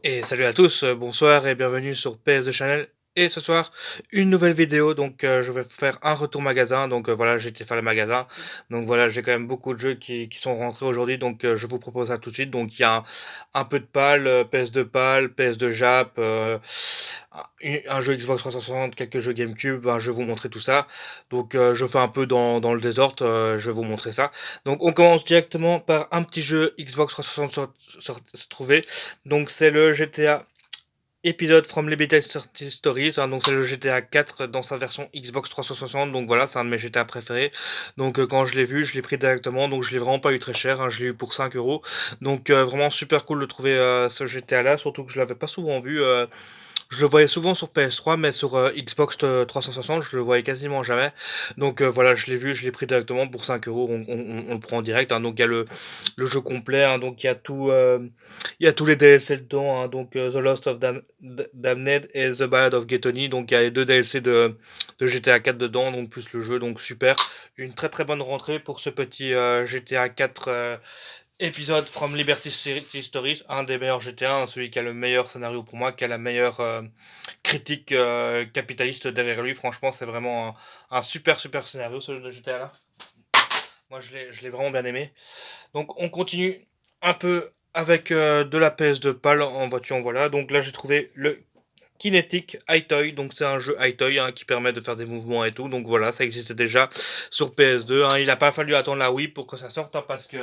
Et salut à tous, bonsoir et bienvenue sur PS2 Channel. Et ce soir, une nouvelle vidéo. Donc, je vais faire un retour magasin. Donc, voilà, j'ai été faire le magasin. Donc, voilà, j'ai quand même beaucoup de jeux qui sont rentrés aujourd'hui. Donc, je vous propose ça tout de suite. Donc, il y a un peu de PAL, PS2 PAL, PS2 Jap, un jeu Xbox 360, quelques jeux GameCube. Ben, je vais vous montrer tout ça. Donc, je fais un peu dans le désordre. Je vais vous montrer ça. Donc, on commence directement par un petit jeu Xbox 360 trouvé. Donc c'est le GTA Episode from Limited Stories, hein, donc c'est le GTA 4 dans sa version Xbox 360, donc voilà, c'est un de mes GTA préférés. Donc quand je l'ai vu, je l'ai pris directement, donc je l'ai vraiment pas eu très cher, hein, je l'ai eu pour 5 euros. Donc vraiment super cool de trouver ce GTA là, surtout que je l'avais pas souvent vu. Je le voyais souvent sur PS3, mais sur Xbox 360, je le voyais quasiment jamais. Donc voilà, je l'ai vu, je l'ai pris directement pour 5 euros, on le prend en direct. Hein. Donc il y a le jeu complet, hein. Donc il y a tous les DLC dedans, hein. Donc The Lost of Damned et The Ballad of Gethony. Donc il y a les deux DLC de GTA 4 dedans, donc plus le jeu, donc super. Une très très bonne rentrée pour ce petit GTA 4 épisode From Liberty City Stories, un des meilleurs GTA, hein, celui qui a le meilleur scénario pour moi, qui a la meilleure critique capitaliste derrière lui. Franchement, c'est vraiment un super super scénario ce jeu de GTA là. Moi, je l'ai vraiment bien aimé. Donc, on continue un peu avec de la PS2 PAL en voiture, voilà. Donc là, j'ai trouvé le Kinetic iToy, donc c'est un jeu iToy hein, qui permet de faire des mouvements et tout. Donc voilà, ça existait déjà sur PS2. Hein. Il n'a pas fallu attendre la Wii pour que ça sorte hein, parce que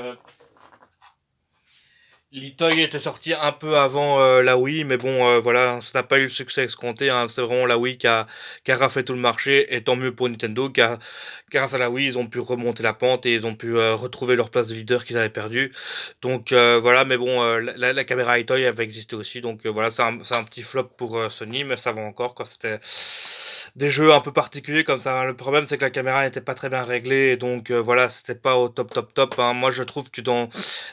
l'Itoy était sorti un peu avant la Wii, mais bon, voilà, ça n'a pas eu le succès escompté. Hein. C'est vraiment la Wii qui a raflé tout le marché, et tant mieux pour Nintendo, car grâce à la Wii, ils ont pu remonter la pente et ils ont pu retrouver leur place de leader qu'ils avaient perdu. Donc voilà, mais bon, la caméra Itoy avait existé aussi, donc voilà, c'est un petit flop pour Sony, mais ça va encore, quoi. C'était des jeux un peu particuliers comme ça. Hein. Le problème, c'est que la caméra n'était pas très bien réglée, et donc voilà, c'était pas au top, top, top. Hein. Moi, je trouve que dans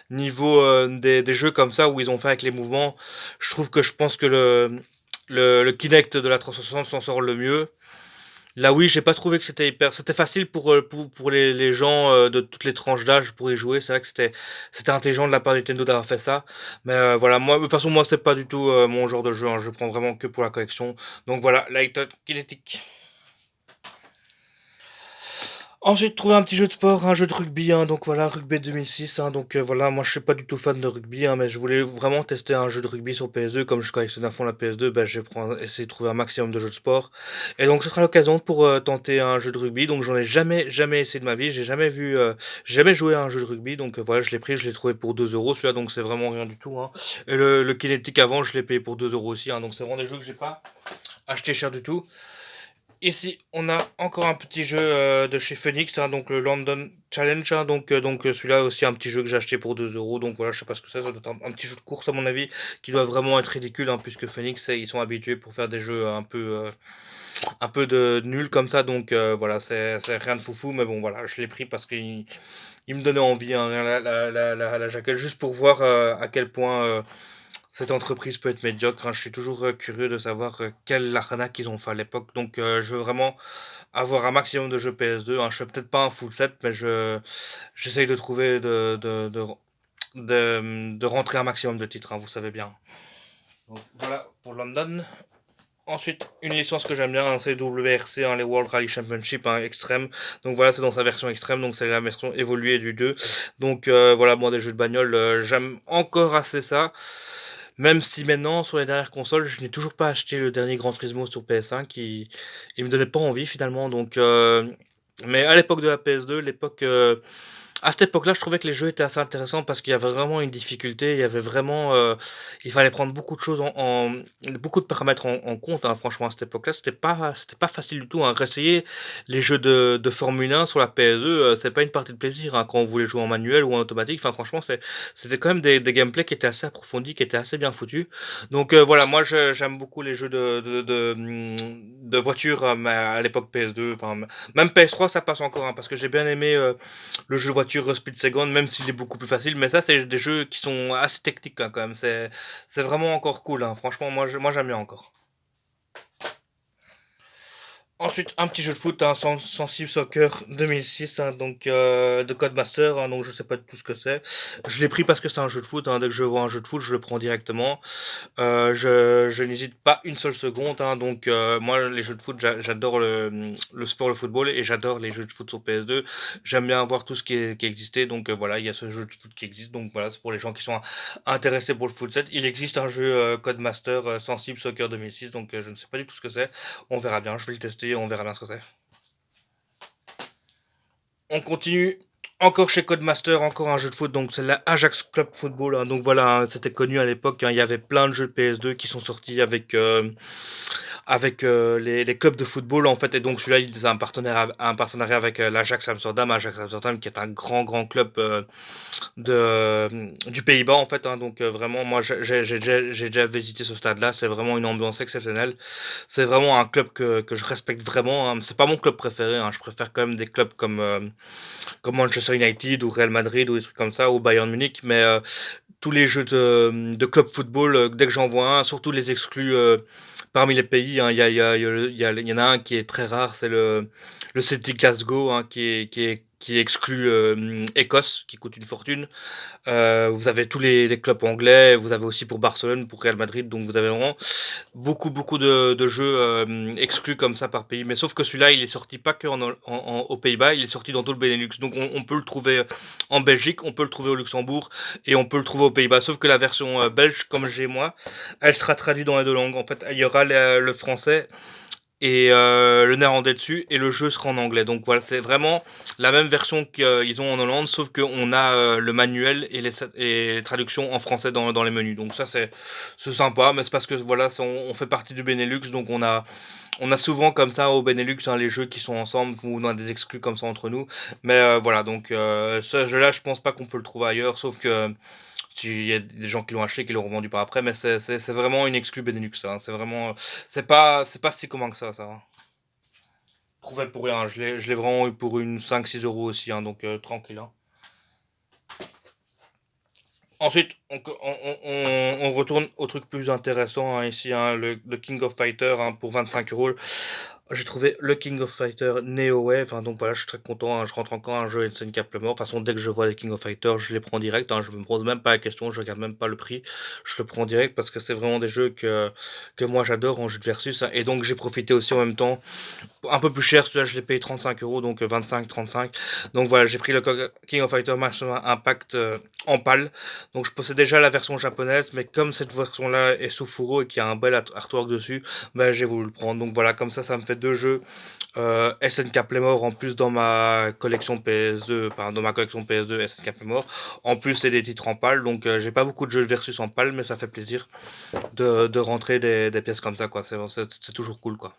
niveau des jeux comme ça où ils ont fait avec les mouvements, je pense que le Kinect de la 360 s'en sort le mieux. Là oui, j'ai pas trouvé que c'était facile pour les gens de toutes les tranches d'âge pour y jouer. C'est vrai que c'était intelligent de la part de Nintendo d'avoir fait ça. Mais voilà, moi de toute façon moi c'est pas du tout mon genre de jeu. Hein. Je prends vraiment que pour la collection. Donc voilà, Light Kinetic. Ensuite, trouver un petit jeu de sport, un jeu de rugby, hein, donc voilà, Rugby 2006, hein, donc voilà, moi je suis pas du tout fan de rugby, hein, mais je voulais vraiment tester un jeu de rugby sur PS2, comme je collectionne à fond la PS2, ben essayer de trouver un maximum de jeux de sport, et donc ce sera l'occasion pour tenter un jeu de rugby, donc j'en ai jamais essayé de ma vie, j'ai jamais joué à un jeu de rugby, donc voilà, je l'ai pris, je l'ai trouvé pour 2 euros, celui-là, donc c'est vraiment rien du tout, hein, et le Kinetic avant, je l'ai payé pour 2 euros aussi, hein, donc c'est vraiment des jeux que j'ai pas acheté cher du tout. Ici, on a encore un petit jeu de chez Phoenix, hein, donc le London Challenge, hein, donc celui-là aussi un petit jeu que j'ai acheté pour 2 euros, donc voilà, je sais pas ce que c'est, ça doit être un petit jeu de course à mon avis, qui doit vraiment être ridicule, hein, puisque Phoenix, ils sont habitués pour faire des jeux un peu de nul comme ça, donc voilà, c'est rien de foufou, mais bon voilà, je l'ai pris parce qu'il il me donnait envie, hein, la jaquette, juste pour voir à quel point cette entreprise peut être médiocre. Hein. Je suis toujours curieux de savoir quelle arnaque ils ont fait à l'époque. Donc je veux vraiment avoir un maximum de jeux PS2. Hein. Je fais peut-être pas un full set, mais j'essaye de trouver de rentrer un maximum de titres. Hein, vous savez bien. Donc, voilà pour London. Ensuite, une licence que j'aime bien, hein, c'est WRC, hein, les World Rally Championship hein, extrême. Donc voilà, c'est dans sa version extrême, donc c'est la version évoluée du 2. Donc voilà, moi des jeux de bagnole, j'aime encore assez ça. Même si maintenant, sur les dernières consoles, je n'ai toujours pas acheté le dernier Gran Turismo sur PS5, il me donnait pas envie finalement. Donc, mais à l'époque de la PS2, à cette époque-là, je trouvais que les jeux étaient assez intéressants parce qu'il y avait vraiment une difficulté, il y avait vraiment, il fallait prendre beaucoup de choses beaucoup de paramètres en compte. Hein, franchement, à cette époque-là, c'était pas facile du tout. Hein. Réessayer les jeux de Formule 1 sur la PS2, c'est pas une partie de plaisir. Hein, quand on voulait jouer en manuel ou en automatique, enfin, franchement, c'était quand même des gameplays qui étaient assez approfondis, qui étaient assez bien foutus. Donc voilà, moi, j'aime beaucoup les jeux de voiture à l'époque PS2. Enfin, même PS3, ça passe encore, hein, parce que j'ai bien aimé. Le jeu voiture Speed Second, même s'il est beaucoup plus facile, mais ça, c'est des jeux qui sont assez techniques hein, quand même. C'est vraiment encore cool. Hein. Franchement, moi j'aime bien encore. Ensuite, un petit jeu de foot, Sensible Soccer 2006, donc de Codemaster, donc je sais pas du tout ce que c'est. Je l'ai pris parce que c'est un jeu de foot, dès que je vois un jeu de foot, je le prends directement. Je n'hésite pas une seule seconde, donc moi les jeux de foot, j'adore le sport, le football, et j'adore les jeux de foot sur PS2. J'aime bien voir tout ce qui existait, donc voilà, il y a ce jeu de foot qui existe, donc voilà, c'est pour les gens qui sont intéressés pour le foot 7. Il existe un jeu Codemaster Sensible Soccer 2006, donc je ne sais pas du tout ce que c'est. On verra bien, je vais le tester, on verra bien ce que c'est. On continue. Encore chez Codemaster, encore un jeu de foot, donc c'est la Ajax Club Football, donc voilà, c'était connu à l'époque, il y avait plein de jeux de PS2 qui sont sortis avec les clubs de football en fait, et donc celui-là il a un partenariat avec l'Ajax Amsterdam, Ajax Amsterdam qui est un grand club du Pays-Bas en fait, donc vraiment moi j'ai déjà visité ce stade-là, c'est vraiment une ambiance exceptionnelle, c'est vraiment un club que je respecte vraiment, c'est pas mon club préféré, je préfère quand même des clubs comme Manchester United ou Real Madrid ou des trucs comme ça, ou Bayern Munich, mais tous les jeux de club football, dès que j'en vois un, surtout les exclus parmi les pays, il y en a un qui est très rare, c'est le Celtic Glasgow, qui exclut Écosse, qui coûte une fortune. Vous avez tous les clubs anglais, vous avez aussi pour Barcelone, pour Real Madrid, donc vous avez vraiment beaucoup de jeux exclus comme ça par pays. Mais sauf que celui-là, il est sorti pas que aux Pays-Bas, il est sorti dans tout le Benelux. Donc on peut le trouver en Belgique, on peut le trouver au Luxembourg et on peut le trouver aux Pays-Bas. Sauf que la version belge, comme j'ai moi, elle sera traduite dans les deux langues. En fait, il y aura le français et le néerlandais dessus, et le jeu sera en anglais. Donc voilà, c'est vraiment la même version qu'ils ont en Hollande, sauf qu'on a le manuel et les traductions en français dans les menus. Donc ça c'est sympa, mais c'est parce que voilà, on fait partie du Benelux, donc on a souvent comme ça au Benelux, les jeux qui sont ensemble, ou on a des exclus comme ça entre nous. Mais voilà, donc ce jeu-là, je pense pas qu'on peut le trouver ailleurs, sauf que il y a des gens qui l'ont acheté, qui l'ont revendu par après, mais c'est vraiment une exclue Benelux, ça, c'est vraiment, c'est pas si commun que ça, hein. Trouvé pour rien, je l'ai vraiment eu pour une 5-6 € aussi, donc tranquille, hein. Ensuite, on retourne au truc plus intéressant, ici, le King of Fighter, pour 25 €. J'ai trouvé le King of Fighter Neo Wave, donc voilà, je suis très content, je rentre encore un jeu SNK Playmore. De toute façon, dès que je vois les King of Fighters, je les prends direct, je me pose même pas la question, je regarde même pas le prix, je le prends direct parce que c'est vraiment des jeux que moi j'adore en jeu de versus, et donc j'ai profité aussi en même temps, un peu plus cher, celui-là je l'ai payé 35 €, donc 25-35. Donc voilà, j'ai pris le King of Fighter Maximum Impact en pâle. Donc je possède déjà la version japonaise, mais comme cette version-là est sous fourreau et qu'il y a un bel artwork dessus, j'ai voulu le prendre. Donc voilà, comme ça me fait deux jeux SNK Playmore en plus dans ma collection PS2, pardon, dans ma collection PS2 SNK Playmore. En plus, c'est des titres en pâle, donc j'ai pas beaucoup de jeux versus en pâle, mais ça fait plaisir de rentrer des pièces comme ça, quoi. C'est toujours cool, quoi.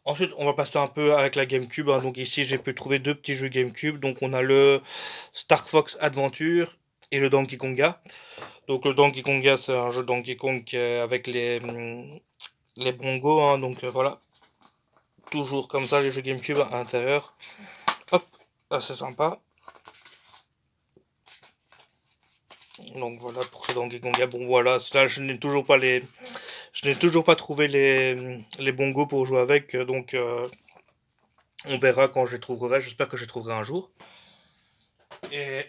Ensuite, on va passer un peu avec la GameCube, donc ici, j'ai pu trouver deux petits jeux GameCube. Donc on a le Star Fox Adventure et le Donkey Konga. Donc le Donkey Konga, c'est un jeu Donkey Kong avec les bongos, donc voilà. Toujours comme ça, les jeux GameCube à l'intérieur. Hop, là c'est sympa. Donc voilà pour ce Donkey Konga. Bon voilà, là je n'ai toujours pas trouvé les bongos pour jouer avec, donc on verra quand je les trouverai. J'espère que je les trouverai un jour. Et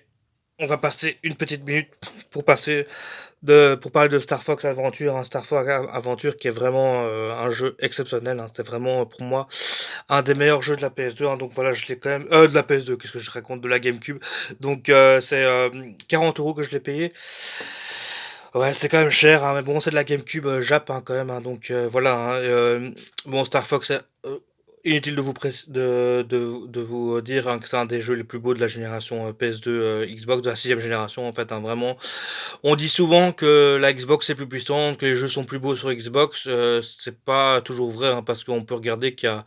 on va passer une petite minute pour parler de Star Fox Adventure, un Star Fox Adventure qui est vraiment un jeu exceptionnel, c'est vraiment pour moi un des meilleurs jeux de la PS2, donc voilà, je l'ai quand même de la PS2, qu'est-ce que je raconte, de la GameCube. Donc c'est 40 € que je l'ai payé. Ouais, c'est quand même cher, mais bon, c'est de la GameCube Jap, quand même, donc voilà, bon, Star Fox, inutile de vous dire, que c'est un des jeux les plus beaux de la génération PS2 Xbox, de la sixième génération en fait, vraiment. On dit souvent que la Xbox est plus puissante, que les jeux sont plus beaux sur Xbox, c'est pas toujours vrai, parce qu'on peut regarder qu'il y a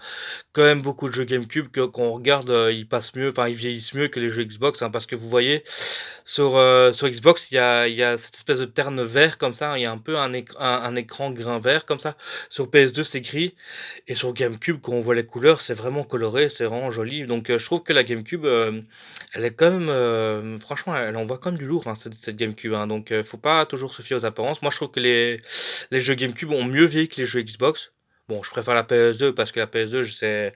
quand même beaucoup de jeux GameCube que quand on regarde, ils passent mieux, enfin ils vieillissent mieux que les jeux Xbox, parce que vous voyez, Sur Xbox, il y a cette espèce de terne vert comme ça, il y a un peu un écran grain vert comme ça. Sur PS2, c'est gris. Et sur GameCube, quand on voit les couleurs, c'est vraiment coloré, c'est vraiment joli. Donc je trouve que la GameCube, elle est quand même, franchement, elle envoie quand même du lourd, hein, cette GameCube. Hein. Donc faut pas toujours se fier aux apparences. Moi, je trouve que les jeux GameCube ont mieux vieilli que les jeux Xbox. Bon, je préfère la PS2 parce que la PS2,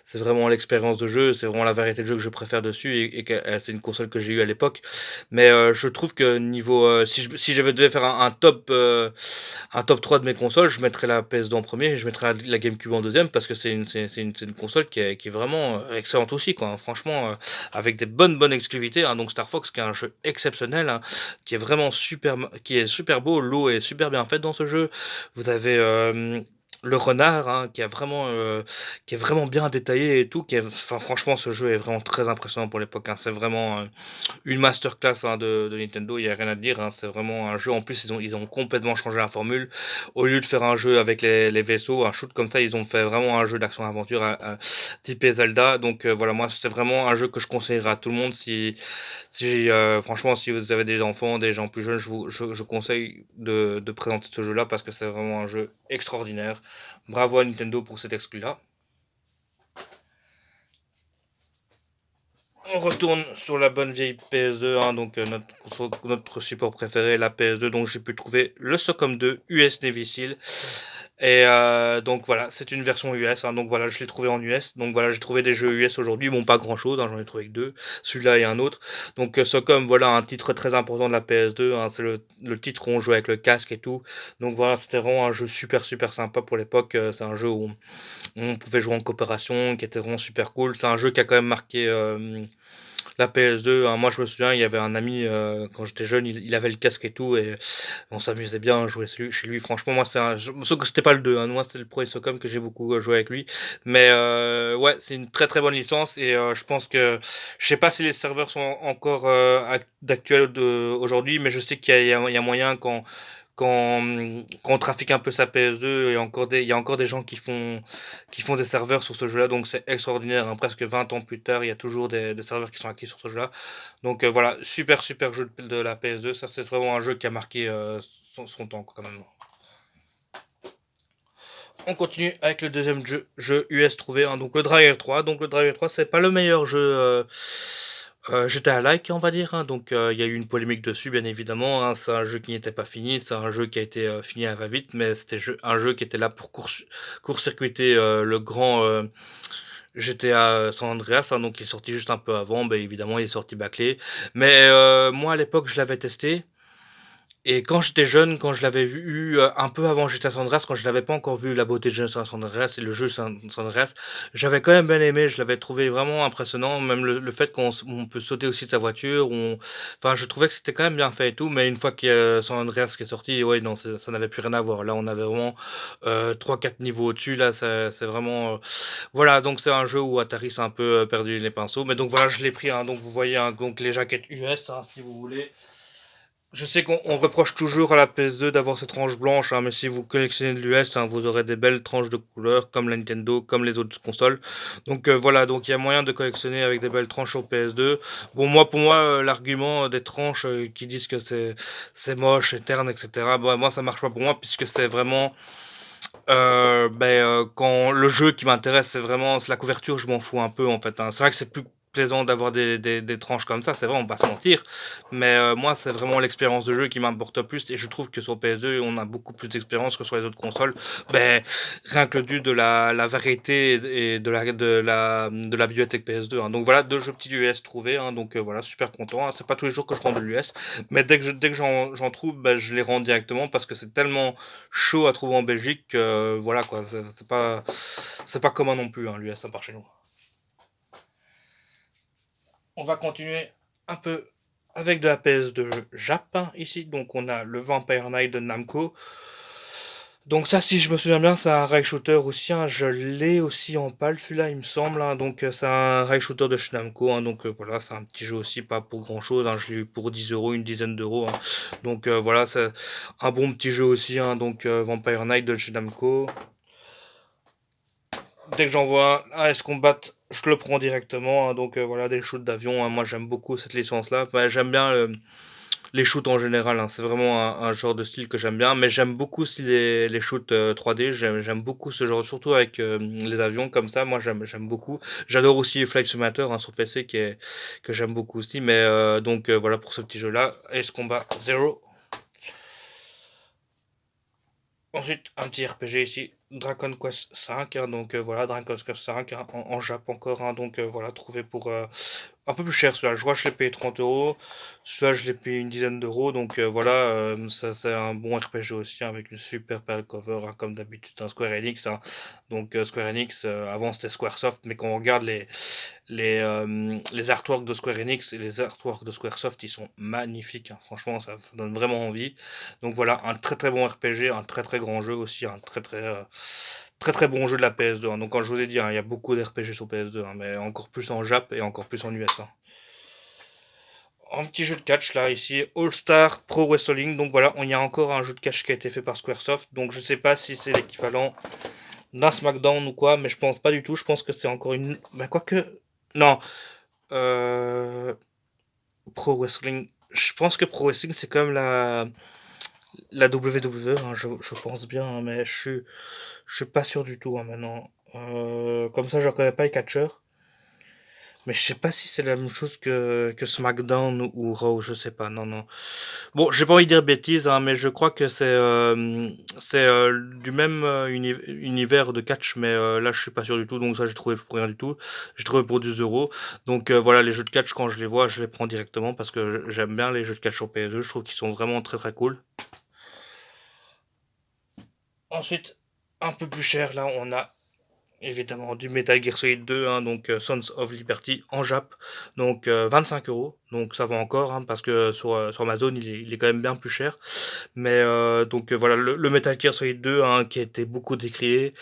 c'est vraiment l'expérience de jeu, c'est vraiment la variété de jeux que je préfère dessus et que c'est une console que j'ai eue à l'époque. Mais je trouve que niveau, si je devais faire un top 3 de mes consoles, je mettrais la PS2 en premier et je mettrais la GameCube en deuxième parce que c'est une console qui est vraiment excellente aussi, quoi. Hein. Franchement, avec des bonnes exclusivités. Hein. Donc Star Fox, qui est un jeu exceptionnel, hein, qui est super beau. L'eau est super bien faite dans ce jeu. Vous avez le renard, hein, qui est vraiment bien détaillé et tout. Enfin, franchement, ce jeu est vraiment très impressionnant pour l'époque. Hein. C'est vraiment une masterclass, hein, de Nintendo, il y a rien à dire. Hein. C'est vraiment un jeu. En plus, ils ont complètement changé la formule. Au lieu de faire un jeu avec les vaisseaux, un shoot comme ça, ils ont fait vraiment un jeu d'action-aventure typé Zelda. Donc voilà, moi, c'est vraiment un jeu que je conseillerais à tout le monde. Franchement, si vous avez des enfants, des gens plus jeunes, je conseille de présenter ce jeu-là parce que c'est vraiment un jeu extraordinaire. Bravo à Nintendo pour cet exclu-là. On retourne sur la bonne vieille PS2, hein, donc notre support préféré, la PS2. Donc j'ai pu trouver le SOCOM 2 US Navy Seal. Et donc voilà, c'est une version US. Hein, donc voilà, je l'ai trouvé en US. Donc voilà, j'ai trouvé des jeux US aujourd'hui. Bon, pas grand chose, hein, j'en ai trouvé que deux. Celui-là et un autre. Donc SOCOM, voilà, un titre très important de la PS2. Hein, c'est le titre où on jouait avec le casque et tout. Donc voilà, c'était vraiment un jeu super sympa pour l'époque. C'est un jeu où on pouvait jouer en coopération, qui était vraiment super cool. C'est un jeu qui a quand même marqué la PS2. Hein. Moi, je me souviens, il y avait un ami, quand j'étais jeune, il avait le casque et tout, et on s'amusait bien à jouer chez lui. Franchement, moi, sauf que c'était pas le 2. Hein. Moi, c'était le Pro et Socom que j'ai beaucoup joué avec lui. Mais ouais, c'est une très bonne licence, et je pense que, je sais pas si les serveurs sont encore d'actuels aujourd'hui, mais je sais qu'il y a moyen quand on trafique un peu sa PS2, il y a encore des gens qui font des serveurs sur ce jeu-là, donc c'est extraordinaire. Hein. Presque 20 ans plus tard, il y a toujours des serveurs qui sont actifs sur ce jeu-là. Donc voilà, super jeu de la PS2. Ça, c'est vraiment un jeu qui a marqué son temps, quand même. On continue avec le deuxième jeu US trouvé, hein, donc le Driver 3. Donc le Driver 3, c'est pas le meilleur jeu GTA-like, on va dire. Hein, donc il y a eu une polémique dessus, bien évidemment. Hein, c'est un jeu qui n'était pas fini, c'est un jeu qui a été fini à va-vite, mais c'était un jeu qui était là pour court-circuiter le grand GTA San Andreas. Hein, donc il est sorti juste un peu avant. Ben, évidemment, il est sorti bâclé. Mais moi, à l'époque, je l'avais testé. Et quand j'étais jeune, quand je l'avais vu un peu avant GTA San Andreas, quand je n'avais pas encore vu la beauté de GTA San Andreas et le jeu San Andreas, j'avais quand même bien aimé, je l'avais trouvé vraiment impressionnant, même le fait on peut sauter aussi de sa voiture, enfin je trouvais que c'était quand même bien fait et tout, mais une fois qu'il y a San Andreas qui est sorti, ouais non, ça n'avait plus rien à voir. Là on avait vraiment 3-4 niveaux au-dessus, là c'est vraiment... Voilà, donc c'est un jeu où Atari s'est un peu perdu les pinceaux, mais donc voilà, je l'ai pris, hein, donc vous voyez, hein, donc les jaquettes US, hein, si vous voulez. Je sais qu'on reproche toujours à la PS2 d'avoir ces tranches blanches, hein, mais si vous collectionnez de l'US, hein, vous aurez des belles tranches de couleurs, comme la Nintendo, comme les autres consoles. Donc voilà, donc il y a moyen de collectionner avec des belles tranches sur PS2. Bon, pour moi, l'argument des tranches qui disent que c'est moche, c'est terne, etc. Bon, moi, ça marche pas pour moi, puisque c'est vraiment quand le jeu qui m'intéresse, c'est la couverture, je m'en fous un peu en fait. Hein. C'est vrai que c'est plus plaisant d'avoir des tranches comme ça, c'est vrai, on va pas se mentir. Mais moi, c'est vraiment l'expérience de jeu qui m'importe le plus. Et je trouve que sur PS2, on a beaucoup plus d'expérience que sur les autres consoles. Ben, rien que le dû de la variété et de la bibliothèque PS2. Hein. Donc voilà, deux jeux petits US trouvés. Hein. Donc voilà, super content. Hein. C'est pas tous les jours que je prends de l'US. Mais dès que j'en trouve, ben, je les rends directement parce que c'est tellement chaud à trouver en Belgique que voilà quoi, c'est pas commun non plus, hein, l'US à part chez nous. On va continuer un peu avec de la PS2 Jap hein, ici. Donc on a le Vampire Knight de Namco. Donc ça, si je me souviens bien, c'est un rail shooter aussi. Hein. Je l'ai aussi en pâle, celui-là, il me semble. Hein. Donc c'est un rail shooter de chez Namco. Hein. Donc voilà, c'est un petit jeu aussi, pas pour grand-chose. Hein. Je l'ai eu pour 10 euros, une dizaine d'euros. Hein. Donc voilà, c'est un bon petit jeu aussi. Hein. Donc Vampire Knight de chez Namco. Dès que j'en vois un S-Combat je le prends directement, hein, donc voilà, des shoots d'avion, hein, moi j'aime beaucoup cette licence-là. Bah, j'aime bien les shoots en général, hein, c'est vraiment un genre de style que j'aime bien, mais j'aime beaucoup aussi les shoots 3D, j'aime beaucoup ce genre, surtout avec les avions comme ça, moi j'aime beaucoup. J'adore aussi Flight Simulator, hein, sur PC que j'aime beaucoup aussi, mais donc voilà pour ce petit jeu-là, Ace Combat Zero. Ensuite, un petit RPG ici, Dragon Quest V, hein, donc voilà, Dragon Quest V hein, en Jap encore, hein, donc voilà, trouvé pour un peu plus cher celui-là. Je crois que je l'ai payé 30 euros, celui-là je l'ai payé une dizaine d'euros, donc voilà, ça c'est un bon RPG aussi, hein, avec une super belle cover, hein, comme d'habitude, un Square Enix, hein. Donc Square Enix, avant c'était Squaresoft, mais quand on regarde les artworks de Square Enix et les artworks de Squaresoft, ils sont magnifiques, hein. Franchement, ça donne vraiment envie. Donc voilà, un très très bon RPG, un très très grand jeu aussi, un très très bon jeu de la PS2, hein. Donc quand je vous ai dit, hein, il y a beaucoup d'RPG sur PS2, hein, mais encore plus en Jap et encore plus en US, hein. Un petit jeu de catch là ici, All Star Pro Wrestling. Donc voilà, il y a encore un jeu de catch qui a été fait par Squaresoft. Donc je sais pas si c'est l'équivalent d'un SmackDown ou quoi, mais je pense pas du tout. Je pense que c'est encore une. Bah quoique. Non. Euh... Pro Wrestling. Je pense que Pro Wrestling c'est comme la WWE, hein, je pense bien, hein, mais je suis pas sûr du tout hein, maintenant. Comme ça, je reconnais pas les catcheurs. Mais je sais pas si c'est la même chose que SmackDown ou Raw, je sais pas, non, non. Bon, j'ai pas envie de dire bêtises, hein, mais je crois que c'est du même univers de catch, mais là je suis pas sûr du tout, donc ça j'ai trouvé pour rien du tout. J'ai trouvé pour 10 euros. Donc voilà, les jeux de catch, quand je les vois, je les prends directement parce que j'aime bien les jeux de catch sur PS2, je trouve qu'ils sont vraiment très très cool. Ensuite, un peu plus cher, là on a évidemment du Metal Gear Solid 2, hein, donc Sons of Liberty en Jap, donc 25 euros, donc ça va encore, hein, parce que sur Amazon il est quand même bien plus cher. Mais donc voilà, le Metal Gear Solid 2 hein, qui a été beaucoup décrié,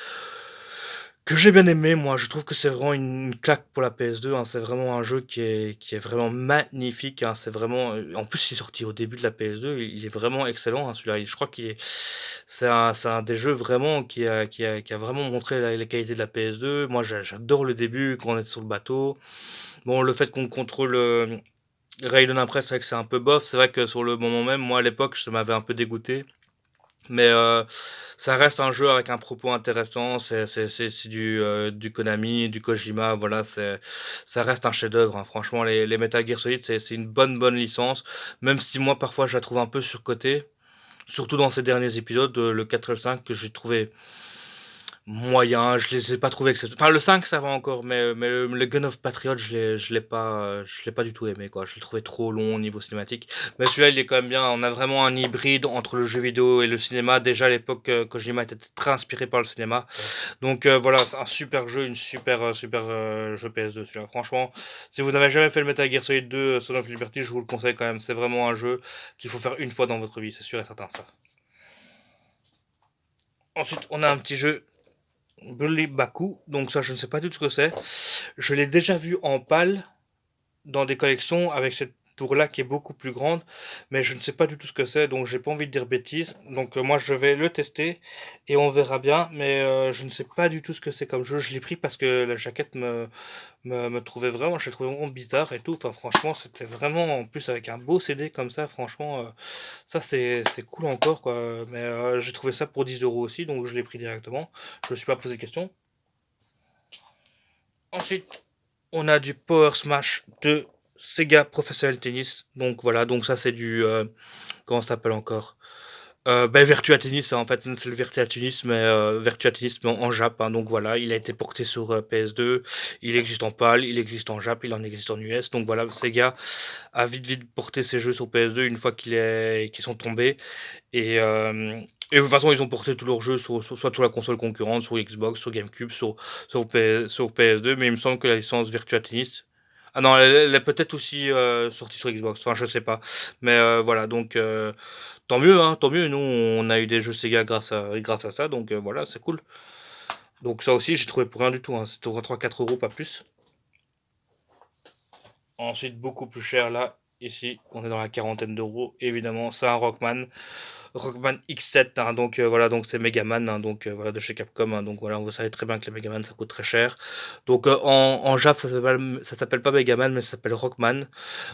que j'ai bien aimé, moi je trouve que c'est vraiment une claque pour la PS2, hein, c'est vraiment un jeu qui est vraiment magnifique, hein, c'est vraiment, en plus il est sorti au début de la PS2, il est vraiment excellent hein, celui-là, je crois c'est un des jeux vraiment qui a vraiment montré les qualités de la PS2, moi j'adore le début quand on est sur le bateau, bon le fait qu'on contrôle Raiden Impress, c'est vrai que c'est un peu bof, c'est vrai que sur le moment même, moi à l'époque ça m'avait un peu dégoûté, mais ça reste un jeu avec un propos intéressant. C'est du Konami, du Kojima. Voilà, ça reste un chef-d'œuvre, hein. Franchement, les Metal Gear Solid, c'est une bonne licence. Même si moi, parfois, je la trouve un peu surcotée. Surtout dans ces derniers épisodes, le 4 et le 5, que j'ai trouvé moyen, je les ai pas trouvés Enfin, le 5 ça va encore, mais le Gun of Patriot, je l'ai pas du tout aimé, quoi. Je l'ai trouvé trop long au niveau cinématique. Mais celui-là, il est quand même bien. On a vraiment un hybride entre le jeu vidéo et le cinéma. Déjà, à l'époque, Kojima était très inspiré par le cinéma. Donc, voilà, c'est un super jeu, une super jeu PS2, celui-là. Franchement, si vous n'avez jamais fait le Metal Gear Solid 2, Son of Liberty, je vous le conseille quand même. C'est vraiment un jeu qu'il faut faire une fois dans votre vie, c'est sûr et certain, ça. Ensuite, on a un petit jeu Bully Baku, donc ça je ne sais pas du tout ce que c'est. Je l'ai déjà vu en pâle dans des collections avec cette tour-là qui est beaucoup plus grande, mais je ne sais pas du tout ce que c'est, donc j'ai pas envie de dire bêtises. Donc moi je vais le tester et on verra bien, mais je ne sais pas du tout ce que c'est comme jeu. Je l'ai pris parce que la jaquette me trouvait vraiment, je l'ai trouvé vraiment bizarre et tout. Enfin franchement c'était vraiment, en plus avec un beau CD comme ça, franchement ça c'est cool encore quoi. Mais j'ai trouvé ça pour 10 euros aussi, donc je l'ai pris directement. Je me suis pas posé de questions. Ensuite, on a du Power Smash de Sega Professional Tennis. Donc voilà, donc ça c'est du comment ça s'appelle encore Virtua Tennis, hein, en fait c'est le Virtua Tennis, mais Virtua Tennis mais en Jap, hein. Donc voilà, il a été porté sur PS2, il existe en PAL, il existe en Jap, il en existe en US. Donc voilà, Sega a vite porté ses jeux sur PS2 une fois qu'ils sont tombés. Et de toute façon, ils ont porté tous leurs jeux soit sur la console concurrente, sur Xbox, sur GameCube, sur PS2, mais il me semble que la licence Virtua Tennis. Ah non, elle est peut-être aussi sortie sur Xbox, enfin je sais pas. Mais voilà, donc tant mieux, hein, tant mieux. Nous, on a eu des jeux Sega grâce à ça, donc voilà, c'est cool. Donc ça aussi, j'ai trouvé pour rien du tout, hein. C'était 3-4 euros, pas plus. Ensuite, beaucoup plus cher là. Ici, on est dans la quarantaine d'euros. Évidemment, c'est un Rockman X7, hein, donc voilà, donc c'est Megaman, hein, donc voilà, de chez Capcom, hein, donc voilà, vous savez très bien que les Megaman ça coûte très cher. Donc en Jap ça s'appelle pas Megaman, mais ça s'appelle Rockman.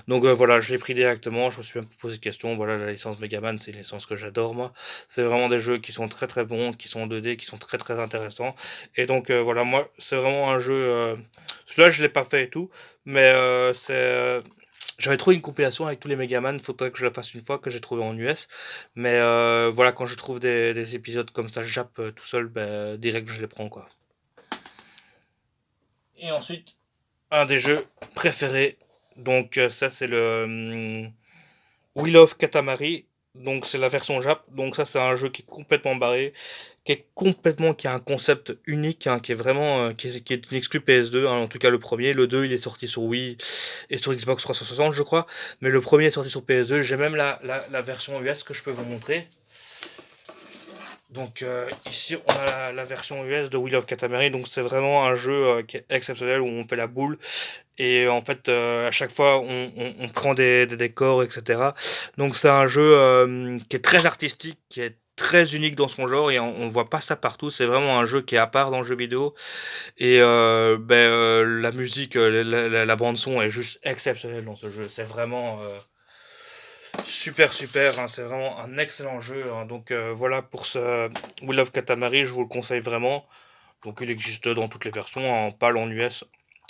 Donc voilà, je l'ai pris directement, je me suis même pas posé de questions. Voilà, la licence Megaman, c'est une licence que j'adore moi. C'est vraiment des jeux qui sont très très bons, qui sont en 2D, qui sont très très intéressants. Et donc voilà, moi c'est vraiment un jeu. Celui-là je l'ai pas fait et tout, mais j'avais trouvé une compilation avec tous les Megaman, faudrait que je la fasse une fois, que j'ai trouvé en US. Mais voilà, quand je trouve des épisodes comme ça, Jap tout seul, ben, direct je les prends quoi. Et ensuite, un des jeux préférés, donc ça c'est le Wheel of Katamari, donc c'est la version Jap, donc ça c'est un jeu qui est complètement barré, qui a un concept unique, hein, qui est vraiment, qui est une exclu PS2, hein, en tout cas le premier, le 2 il est sorti sur Wii et sur Xbox 360 je crois, mais le premier est sorti sur PS2, j'ai même la version US que je peux vous montrer. Donc ici on a la version US de Wheel of Katamari, donc c'est vraiment un jeu qui est exceptionnel où on fait la boule et en fait à chaque fois on prend des décors etc. Donc c'est un jeu qui est très artistique, qui est très unique dans son genre et on voit pas ça partout, c'est vraiment un jeu qui est à part dans le jeu vidéo et la musique, la bande son est juste exceptionnelle dans ce jeu, c'est vraiment super super, hein, c'est vraiment un excellent jeu, hein. Donc voilà pour ce Will of Katamari, je vous le conseille vraiment. Donc il existe dans toutes les versions, en PAL, en US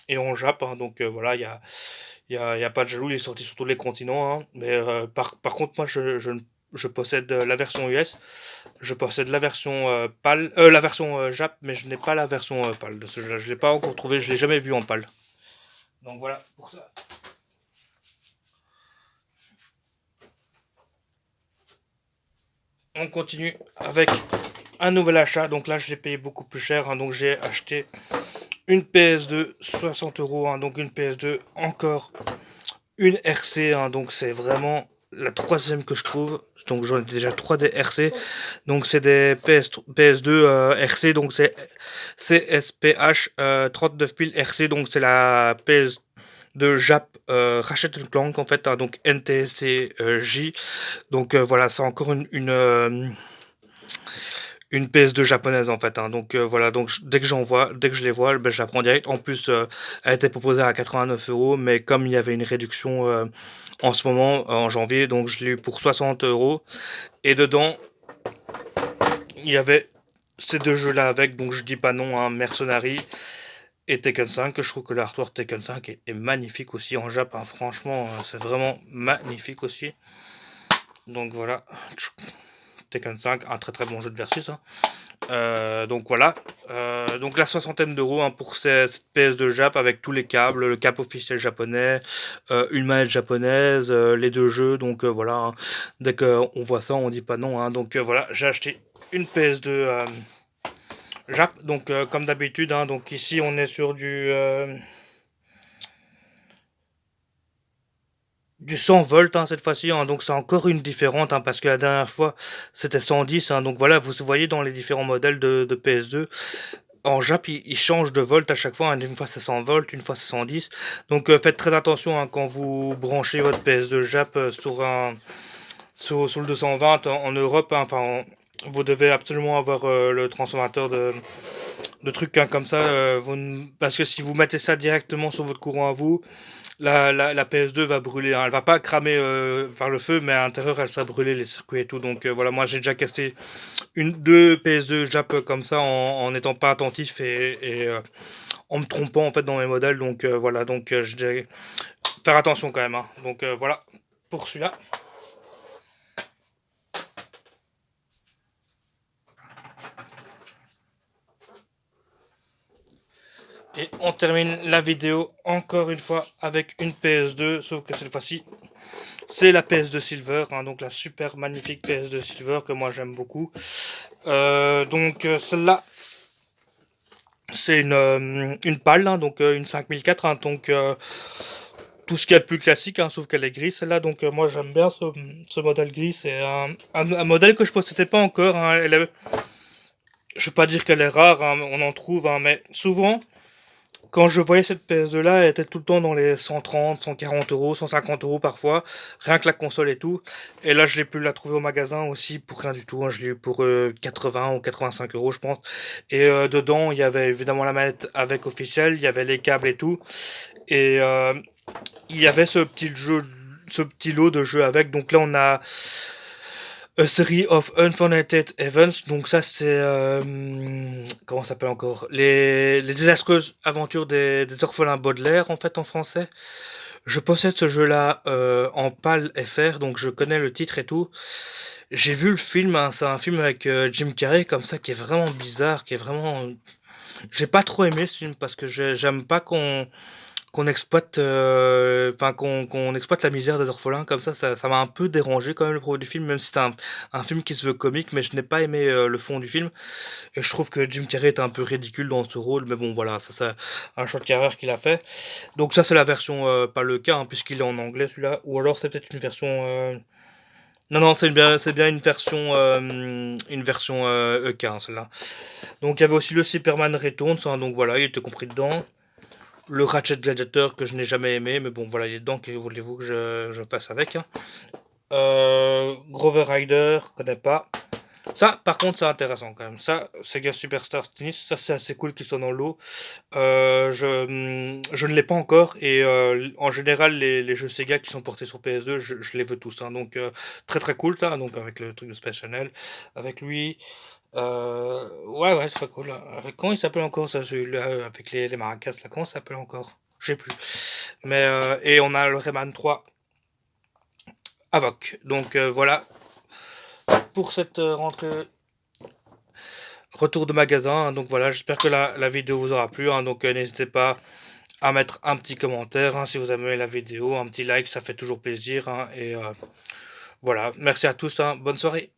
et en Jap, hein. Donc voilà, y a pas de jaloux, il est sorti sur tous les continents, hein. Mais par contre, moi je possède la version US, je possède la version PAL, la version Jap, mais je n'ai pas la version PAL de ce jeu-là. Je l'ai pas encore trouvé, je l'ai jamais vu en PAL. Donc voilà pour ça. On continue avec un nouvel achat. Donc là, je l'ai payé beaucoup plus cher, hein. Donc j'ai acheté une PS2 60 euros, hein. Donc une PS2 encore une RC, hein. Donc c'est vraiment la troisième que je trouve. Donc j'en ai déjà 3 des RC. Donc c'est des PS2 RC. Donc c'est CSPH 39 000 RC. Donc c'est la PS de Jap Ratchet Clank en fait, hein. Donc NTSC J. Donc voilà, c'est encore une PS2 japonaise en fait, hein. Donc voilà, donc dès que je les vois, ben, je la prends direct. En plus, elle était proposée à 89 euros, mais comme il y avait une réduction en ce moment, en janvier, donc je l'ai eu pour 60 euros. Et dedans, il y avait ces deux jeux-là avec, donc je dis pas non, hein, Mercenary et Tekken 5, que je trouve que l'artwork Tekken 5 est magnifique aussi en Jap, hein. Franchement, c'est vraiment magnifique aussi. Donc voilà, Tekken 5, un très très bon jeu de versus, hein. Donc voilà, donc la soixantaine d'euros, hein, pour cette PS de Jap avec tous les câbles, le cap officiel japonais, une manette japonaise, les deux jeux, donc voilà, hein. Dès qu'on voit ça, on dit pas non, hein. Donc voilà, j'ai acheté une PS2 Jap, donc comme d'habitude, hein. Donc ici on est sur du 100 volts, hein, cette fois-ci, hein. Donc c'est encore une différente, hein, parce que la dernière fois c'était 110, hein. Donc voilà, vous voyez dans les différents modèles de PS2, en Jap, il change de volt à chaque fois, hein. Une fois c'est 100 volts, une fois c'est 110. Donc faites très attention, hein, quand vous branchez votre PS2 Jap sur le 220 en Europe, hein. Enfin, vous devez absolument avoir le transformateur de trucs, hein, comme ça. Parce que si vous mettez ça directement sur votre courant à vous, la PS2 va brûler, hein. Elle va pas cramer par le feu, mais à l'intérieur elle sera brûlée, les circuits et tout. Donc voilà, moi j'ai déjà cassé deux PS2 Jap comme ça en n'étant pas attentif et en me trompant en fait dans mes modèles. Donc voilà, donc je dirais faire attention quand même, hein. Donc voilà pour celui-là. Et on termine la vidéo encore une fois avec une PS2, sauf que cette fois-ci c'est la PS2 Silver, hein, donc la super magnifique PS2 Silver que moi j'aime beaucoup. Donc celle-là c'est une PAL, hein, donc une 5004, hein. Donc tout ce qu'il y a de plus classique, hein, sauf qu'elle est grise celle-là. Donc moi j'aime bien ce modèle gris, c'est un modèle que je possédais pas encore, hein. Je veux pas dire qu'elle est rare, hein, on en trouve, hein, mais souvent quand je voyais cette PS2 là, elle était tout le temps dans les 130, 140 euros, 150 euros parfois, rien que la console et tout. Et là, je l'ai pu la trouver au magasin aussi pour rien du tout, hein. Je l'ai eu pour 80 ou 85 euros, je pense. Et dedans, il y avait évidemment la manette avec officiel, il y avait les câbles et tout. Et il y avait ce petit lot de jeux avec. Donc là, on a A Series of Unfortunate Events. Donc ça, c'est comment ça s'appelle encore, les désastreuses aventures des orphelins Baudelaire, en fait, en français. Je possède ce jeu-là en PAL FR, donc je connais le titre et tout. J'ai vu le film, hein, c'est un film avec Jim Carrey comme ça qui est vraiment bizarre, qui est vraiment. J'ai pas trop aimé ce film parce que j'aime pas qu'on exploite, enfin qu'on exploite la misère des orphelins comme ça m'a un peu dérangé quand même le propos du film, même si c'est un film qui se veut comique, mais je n'ai pas aimé le fond du film. Et je trouve que Jim Carrey est un peu ridicule dans ce rôle, mais bon voilà, ça c'est un choix de carrière qu'il a fait. Donc ça c'est la version pas le cas, hein, puisqu'il est en anglais celui-là, ou alors c'est peut-être une version. Non non c'est bien une version EK, hein, celle-là. Donc il y avait aussi le Superman Returns, hein, donc voilà, il était compris dedans. Le Ratchet Gladiator que je n'ai jamais aimé, mais bon voilà, il est dedans, que voulez-vous que je fasse avec, hein. Grover Rider, connais pas. Ça, par contre, c'est intéressant quand même. Ça, Sega Superstar Tennis, ça c'est assez cool qu'ils soient dans l'eau. Je ne l'ai pas encore et en général les jeux Sega qui sont portés sur PS2, je les veux tous, hein. Donc très très cool ça. Donc avec le truc de Space Channel, avec lui. Ouais ouais, c'est très cool. Comment il s'appelle encore ça, celui-là, avec les maracas là, comment ça s'appelle encore? Je sais plus. Mais et on a le Rayman 3 Avoc. Donc voilà pour cette rentrée retour de magasin, hein. Donc voilà, j'espère que la vidéo vous aura plu, hein. Donc n'hésitez pas à mettre un petit commentaire, hein, si vous avez aimé la vidéo, un petit like, ça fait toujours plaisir, hein. Et voilà, merci à tous, hein. Bonne soirée.